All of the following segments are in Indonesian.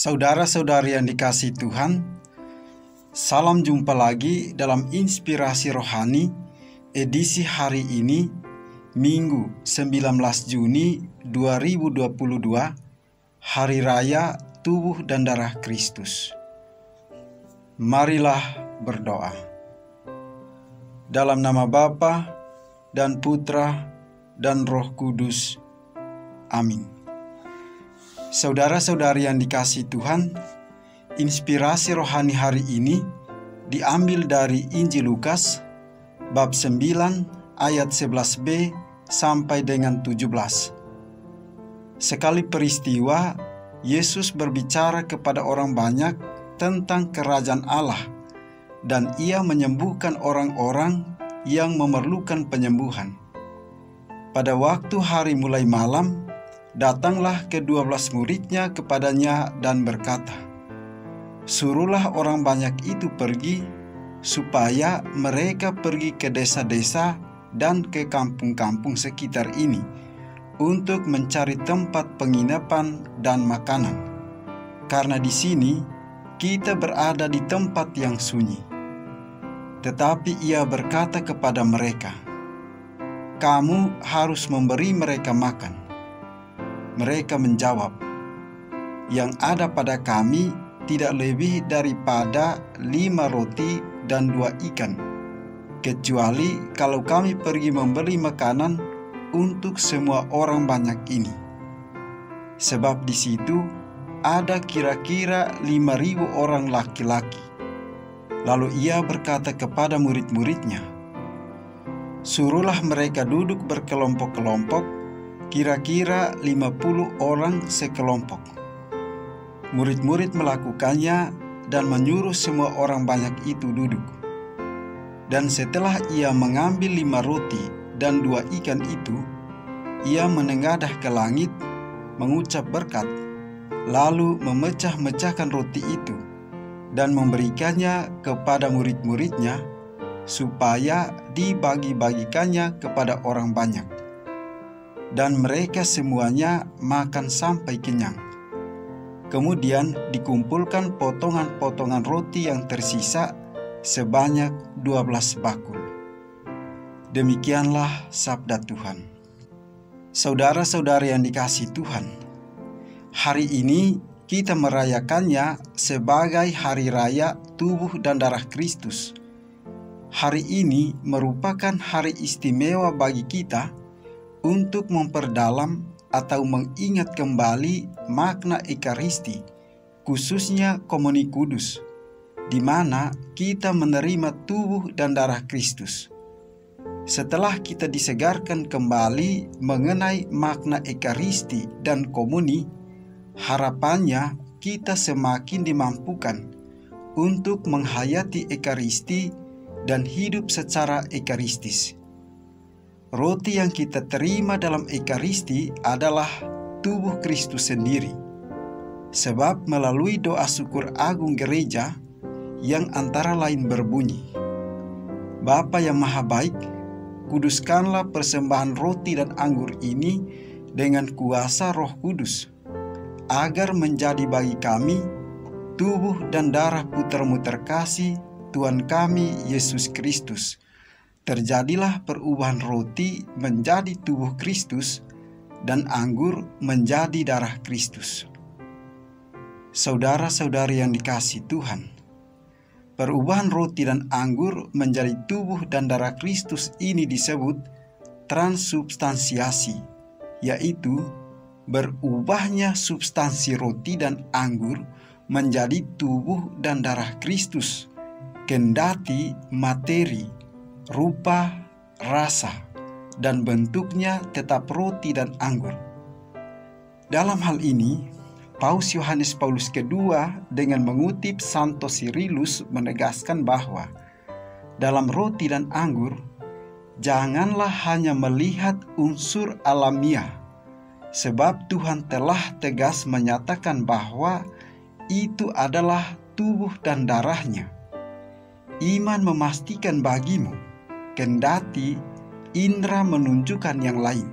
Saudara-saudari yang dikasihi Tuhan, salam jumpa lagi dalam Inspirasi Rohani edisi hari ini, Minggu 19 Juni 2022, Hari Raya Tubuh dan Darah Kristus. Marilah berdoa. Dalam nama Bapa dan Putra dan Roh Kudus. Amin. Saudara-saudari yang dikasihi Tuhan, inspirasi rohani hari ini diambil dari Injil Lukas bab 9 ayat 11b sampai dengan 17. Sekali peristiwa, Yesus berbicara kepada orang banyak tentang kerajaan Allah dan ia menyembuhkan orang-orang yang memerlukan penyembuhan. Pada waktu hari mulai malam, datanglah ke-12 muridnya kepadanya dan berkata, "Suruhlah orang banyak itu pergi, supaya mereka pergi ke desa-desa dan ke kampung-kampung sekitar ini, untuk mencari tempat penginapan dan makanan. Karena di sini kita berada di tempat yang sunyi." Tetapi ia berkata kepada mereka, "Kamu harus memberi mereka makan." Mereka menjawab, "Yang ada pada kami tidak lebih daripada 5 roti dan 2 ikan, kecuali kalau kami pergi membeli makanan untuk semua orang banyak ini." Sebab di situ ada kira-kira 5.000 orang laki-laki. Lalu ia berkata kepada murid-muridnya, "Suruhlah mereka duduk berkelompok-kelompok, kira-kira 50 orang sekelompok." Murid-murid melakukannya dan menyuruh semua orang banyak itu duduk. Dan setelah ia mengambil 5 roti dan 2 ikan itu, ia menengadah ke langit, mengucap berkat, lalu memecah-mecahkan roti itu dan memberikannya kepada murid-muridnya supaya dibagi-bagikannya kepada orang banyak. Dan mereka semuanya makan sampai kenyang. Kemudian dikumpulkan potongan-potongan roti yang tersisa sebanyak 12 bakul. Demikianlah sabda Tuhan. Saudara-saudari yang dikasihi Tuhan, hari ini kita merayakannya sebagai Hari Raya Tubuh dan Darah Kristus. Hari ini merupakan hari istimewa bagi kita untuk memperdalam atau mengingat kembali makna Ekaristi, khususnya Komuni Kudus, di mana kita menerima tubuh dan darah Kristus. Setelah kita disegarkan kembali mengenai makna Ekaristi dan komuni, harapannya kita semakin dimampukan untuk menghayati Ekaristi dan hidup secara ekaristis. Roti yang kita terima dalam Ekaristi adalah tubuh Kristus sendiri. Sebab melalui doa syukur agung gereja yang antara lain berbunyi, "Bapa yang maha baik, kuduskanlah persembahan roti dan anggur ini dengan kuasa Roh Kudus, agar menjadi bagi kami tubuh dan darah putra-Mu terkasih, Tuhan kami Yesus Kristus. Terjadilah perubahan roti menjadi tubuh Kristus dan anggur menjadi darah Kristus." Saudara-saudari yang dikasihi Tuhan, perubahan roti dan anggur menjadi tubuh dan darah Kristus ini disebut transubstansiasi, yaitu berubahnya substansi roti dan anggur menjadi tubuh dan darah Kristus, kendati materi, rupa, rasa, dan bentuknya tetap roti dan anggur. Dalam hal ini, Paus Yohanes Paulus II dengan mengutip Santo Cyrillus menegaskan bahwa dalam roti dan anggur, janganlah hanya melihat unsur alamiah, sebab Tuhan telah tegas menyatakan bahwa itu adalah tubuh dan darahnya. Iman memastikan bagimu, kendati indera menunjukkan yang lain.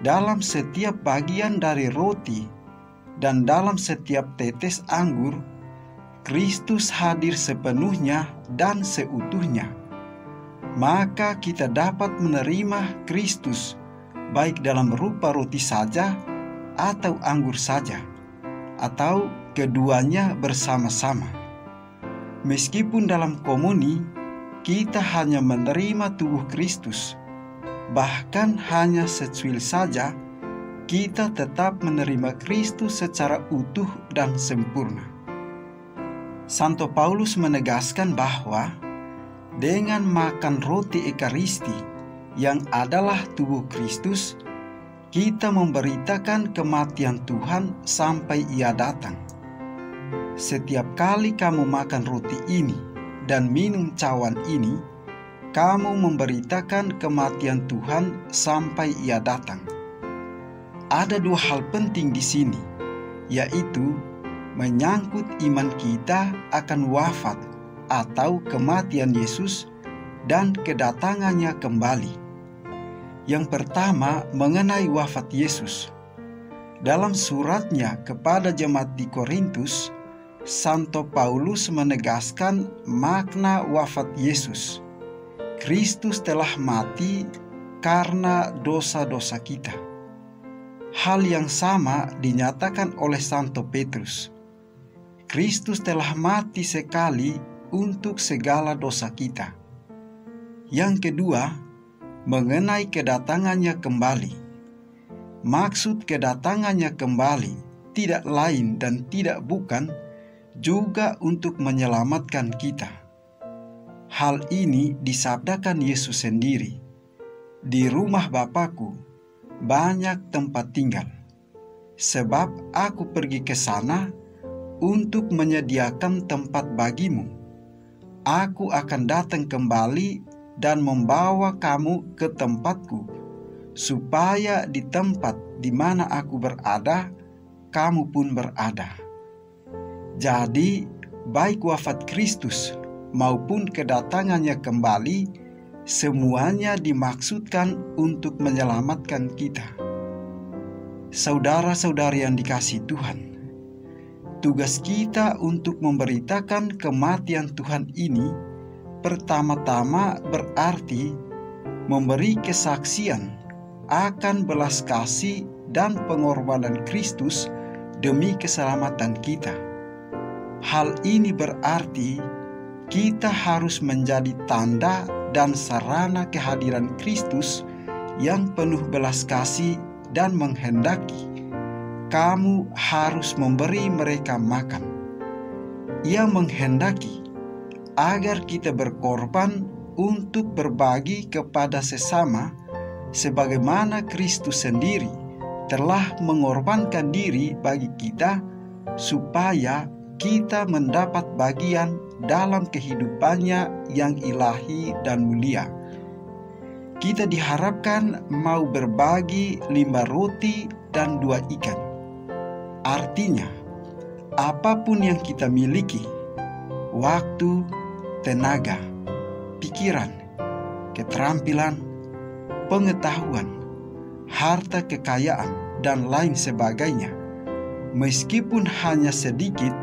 Dalam setiap bagian dari roti dan dalam setiap tetes anggur, Kristus hadir sepenuhnya dan seutuhnya. Maka kita dapat menerima Kristus baik dalam rupa roti saja atau anggur saja, atau keduanya bersama-sama. Meskipun dalam komuni kita hanya menerima tubuh Kristus, bahkan hanya secuil saja, kita tetap menerima Kristus secara utuh dan sempurna. Santo Paulus menegaskan bahwa dengan makan roti Ekaristi yang adalah tubuh Kristus, kita memberitakan kematian Tuhan sampai Ia datang. Setiap kali kamu makan roti ini dan minum cawan ini, kamu memberitakan kematian Tuhan sampai Ia datang. Ada dua hal penting di sini, yaitu menyangkut iman kita akan wafat atau kematian Yesus dan kedatangannya kembali. Yang pertama mengenai wafat Yesus. Dalam suratnya kepada jemaat di Korintus, Santo Paulus menegaskan makna wafat Yesus. Kristus telah mati karena dosa-dosa kita. Hal yang sama dinyatakan oleh Santo Petrus. Kristus telah mati sekali untuk segala dosa kita. Yang kedua, mengenai kedatangannya kembali. Maksud kedatangannya kembali tidak lain dan tidak bukan juga untuk menyelamatkan kita. Hal ini disabdakan Yesus sendiri. Di rumah Bapakku banyak tempat tinggal, sebab aku pergi ke sana untuk menyediakan tempat bagimu. Aku akan datang kembali dan membawa kamu ke tempatku, supaya di tempat di mana aku berada, kamu pun berada. Jadi, baik wafat Kristus maupun kedatangannya kembali, semuanya dimaksudkan untuk menyelamatkan kita. Saudara-saudari yang dikasihi Tuhan, tugas kita untuk memberitakan kematian Tuhan ini pertama-tama berarti memberi kesaksian akan belas kasih dan pengorbanan Kristus demi keselamatan kita. Hal ini berarti kita harus menjadi tanda dan sarana kehadiran Kristus yang penuh belas kasih dan menghendaki kamu harus memberi mereka makan. Ia menghendaki agar kita berkorban untuk berbagi kepada sesama sebagaimana Kristus sendiri telah mengorbankan diri bagi kita supaya kita mendapat bagian dalam kehidupannya yang ilahi dan mulia. Kita diharapkan mau berbagi 5 roti dan 2 ikan. Artinya, apapun yang kita miliki, waktu, tenaga, pikiran, keterampilan, pengetahuan, harta kekayaan, dan lain sebagainya, meskipun hanya sedikit,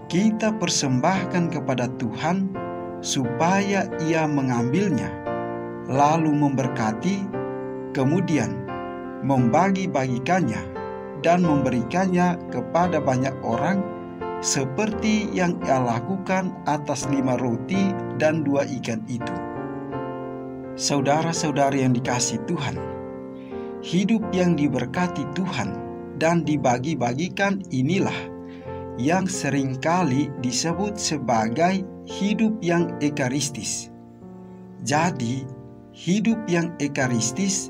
kita persembahkan kepada Tuhan supaya Ia mengambilnya, lalu memberkati, kemudian membagi-bagikannya dan memberikannya kepada banyak orang seperti yang Ia lakukan atas 5 roti dan 2 ikan itu. Saudara-saudari yang dikasihi Tuhan, hidup yang diberkati Tuhan dan dibagi-bagikan inilah yang seringkali disebut sebagai hidup yang ekaristis. Jadi, hidup yang ekaristis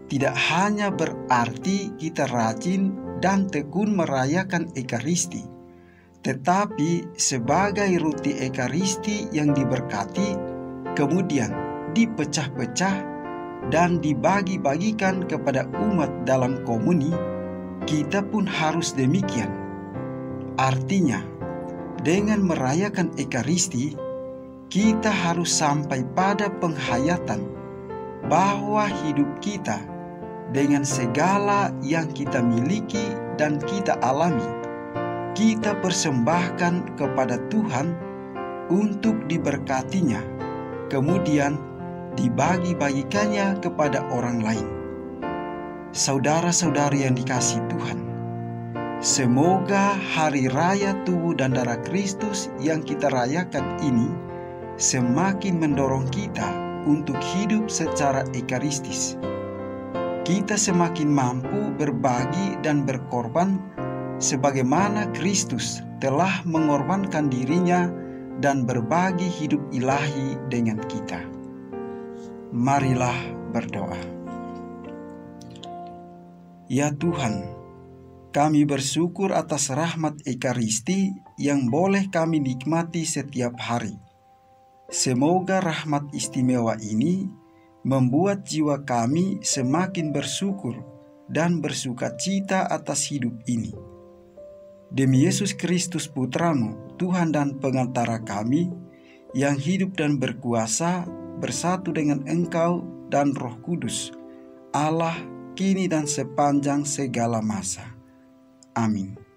tidak hanya berarti kita rajin dan tekun merayakan Ekaristi, tetapi sebagai roti Ekaristi yang diberkati, kemudian dipecah-pecah dan dibagi-bagikan kepada umat dalam komuni, kita pun harus demikian. Artinya, dengan merayakan Ekaristi, kita harus sampai pada penghayatan bahwa hidup kita dengan segala yang kita miliki dan kita alami, kita persembahkan kepada Tuhan untuk diberkatinya, kemudian dibagi-bagikannya kepada orang lain. Saudara-saudari yang dikasihi Tuhan, semoga hari raya tubuh dan darah Kristus yang kita rayakan ini semakin mendorong kita untuk hidup secara ekaristis. Kita semakin mampu berbagi dan berkorban sebagaimana Kristus telah mengorbankan dirinya dan berbagi hidup ilahi dengan kita. Marilah berdoa. Ya Tuhan, kami bersyukur atas rahmat Ekaristi yang boleh kami nikmati setiap hari. Semoga rahmat istimewa ini membuat jiwa kami semakin bersyukur dan bersukacita atas hidup ini. Demi Yesus Kristus Putra-Mu, Tuhan dan Pengantara kami, yang hidup dan berkuasa bersatu dengan Engkau dan Roh Kudus, Allah, kini dan sepanjang segala masa. Amin.